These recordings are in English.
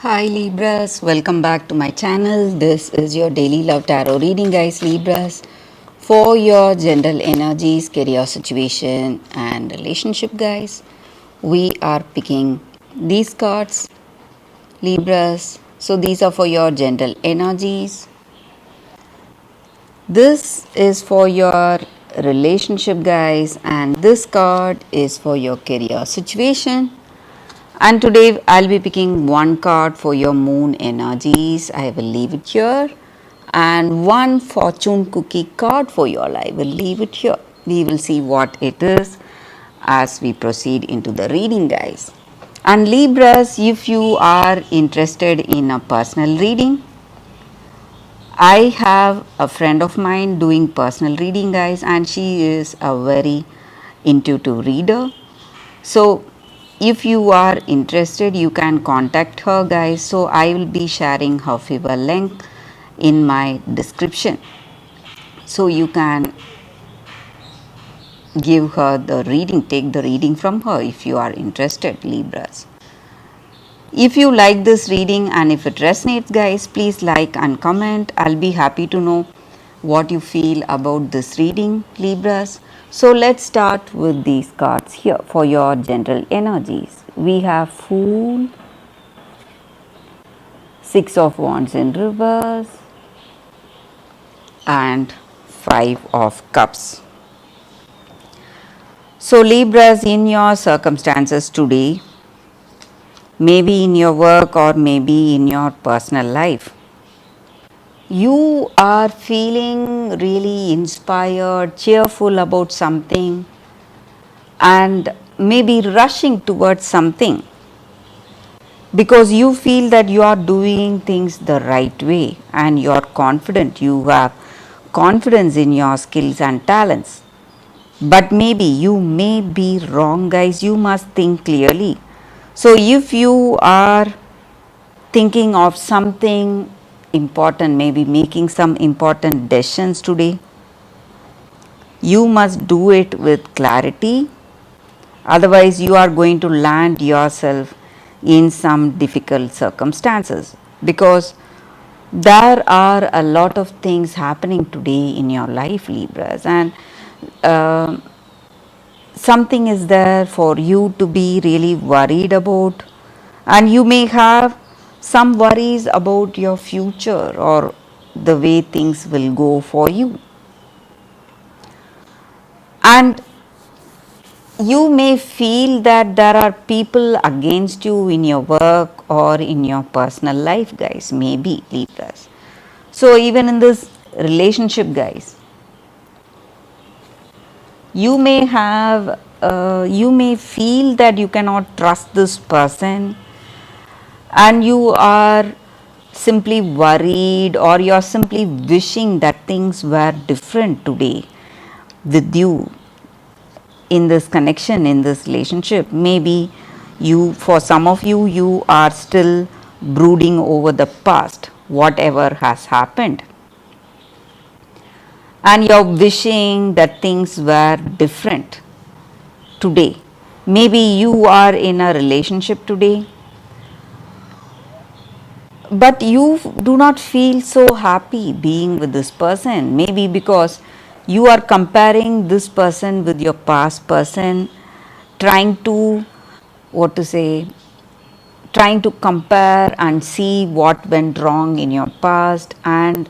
Hi Libras, welcome back to my channel. This is your daily love tarot reading, guys. Libras, for your general energies, career situation, and relationship, guys. We are picking these cards, Libras. So, these are for your general energies. This is for your relationship, guys, and this card is for your career situation. And today I'll be picking one card for your moon energies. I will leave it here. And one fortune cookie card for you all. I will leave it here. We will see what it is as we proceed into the reading, guys. And Libras, if you are interested in a personal reading, I have a friend of mine doing personal reading, guys, and she is a very intuitive reader. So, if you are interested, you can contact her, guys. So, I will be sharing her Fiverr link in my description. So, you can give her the reading, take the reading from her if you are interested, Libras. If you like this reading and if it resonates, guys, please like and comment. I'll be happy to know what you feel about this reading, Libras. So let's start with these cards here for your general energies. We have Fool, Six of Wands in reverse, and Five of Cups. So Libras, in your circumstances today, maybe in your work or maybe in your personal life, you are feeling really inspired, cheerful about something, and maybe rushing towards something because you feel that you are doing things the right way and you are confident, you have confidence in your skills and talents. But maybe you may be wrong, guys. You must think clearly. So, if you are thinking of something important, maybe making some important decisions today, you must do it with clarity. Otherwise, you are going to land yourself in some difficult circumstances because there are a lot of things happening today in your life, Libras, and uh, something is there for you to be really worried about, and you may have some worries about your future or the way things will go for you. And you may feel that there are people against you in your work or in your personal life, guys, maybe Libras. So, even in this relationship, guys, you may feel that you cannot trust this person and you are simply worried or you are simply wishing that things were different today with you in this connection, in this relationship. Maybe you, for some of you, you are still brooding over the past, whatever has happened, and you're wishing that things were different today. Maybe you are in a relationship today, but you do not feel so happy being with this person. Maybe because you are comparing this person with your past person, trying to, what to say, trying to compare and see what went wrong in your past, and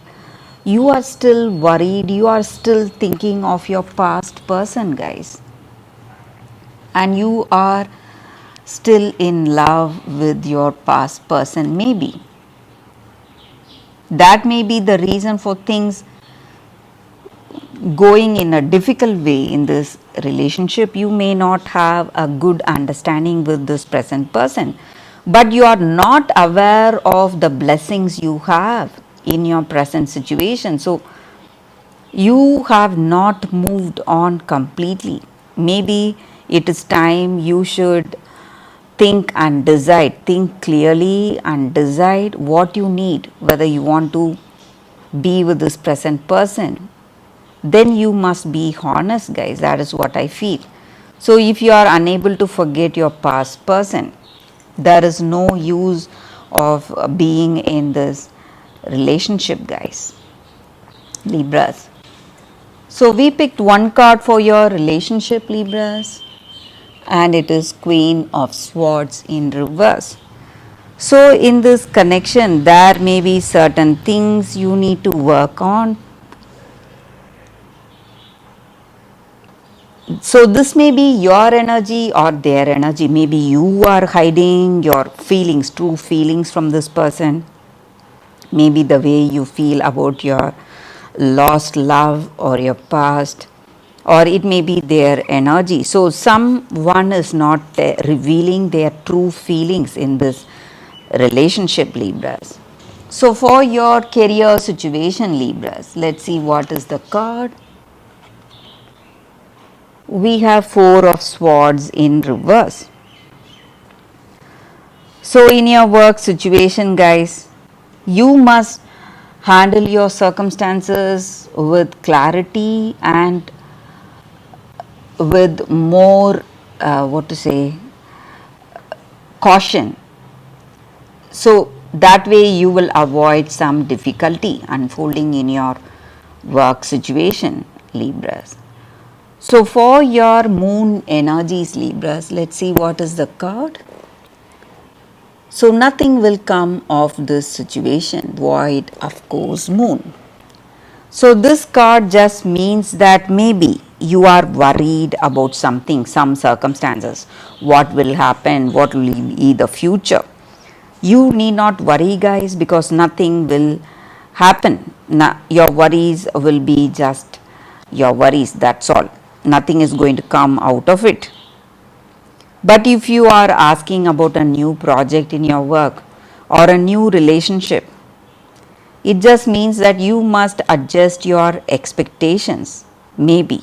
you are still worried, you are still thinking of your past person, guys, and you are still in love with your past person. Maybe that may be the reason for things going in a difficult way in this relationship. You may not have a good understanding with this present person, but you are not aware of the blessings you have in your present situation. So, you have not moved on completely. Maybe it is time you should think clearly and decide what you need, whether you want to be with this present person. Then you must be honest, guys. That is what I feel. So, if you are unable to forget your past person, there is no use of being in this relationship, guys, Libras. So we picked one card for your relationship, Libras, and it is Queen of Swords in reverse. So in this connection, there may be certain things you need to work on. So this may be your energy or their energy. Maybe you are hiding your feelings, true feelings from this person. Maybe the way you feel about your lost love or your past, or it may be their energy. So someone is not revealing their true feelings in this relationship, Libras. So for your career situation, Libras, let's see what is the card. We have Four of Swords in reverse. So in your work situation, guys, you must handle your circumstances with clarity and with more caution. So that way you will avoid some difficulty unfolding in your work situation, Libras. So for your moon energies, Libras, let's see what is the card. So nothing will come of this situation, void, of course, moon. So this card just means that maybe you are worried about something, some circumstances, what will happen, what will be the future. You need not worry, guys, because nothing will happen. Your worries will be just your worries, that's all. Nothing is going to come out of it. But if you are asking about a new project in your work or a new relationship, it just means that you must adjust your expectations, maybe.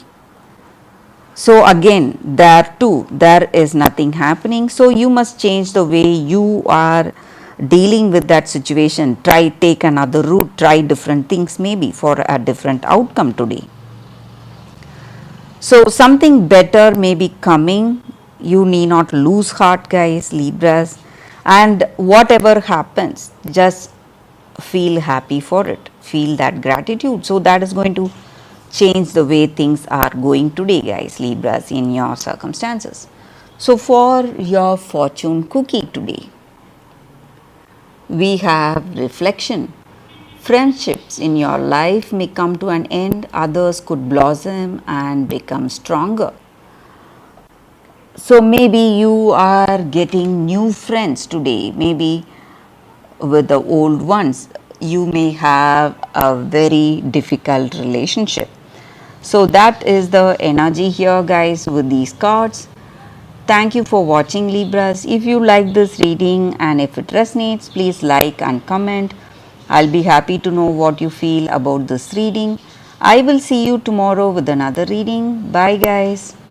So again, there too, there is nothing happening. So you must change the way you are dealing with that situation. Take another route, try different things maybe for a different outcome today. So something better may be coming. You need not lose heart, guys, Libras. And whatever happens, just feel happy for it. Feel that gratitude. So that is going to change the way things are going today, guys, Libras, in your circumstances. So for your fortune cookie today, we have reflection. Friendships in your life may come to an end, others could blossom and become stronger. So maybe you are getting new friends today, maybe with the old ones. You may have a very difficult relationship. So that is the energy here, guys, with these cards. Thank you for watching, Libras. If you like this reading and if it resonates, please like and comment. I'll be happy to know what you feel about this reading. I will see you tomorrow with another reading. Bye, guys.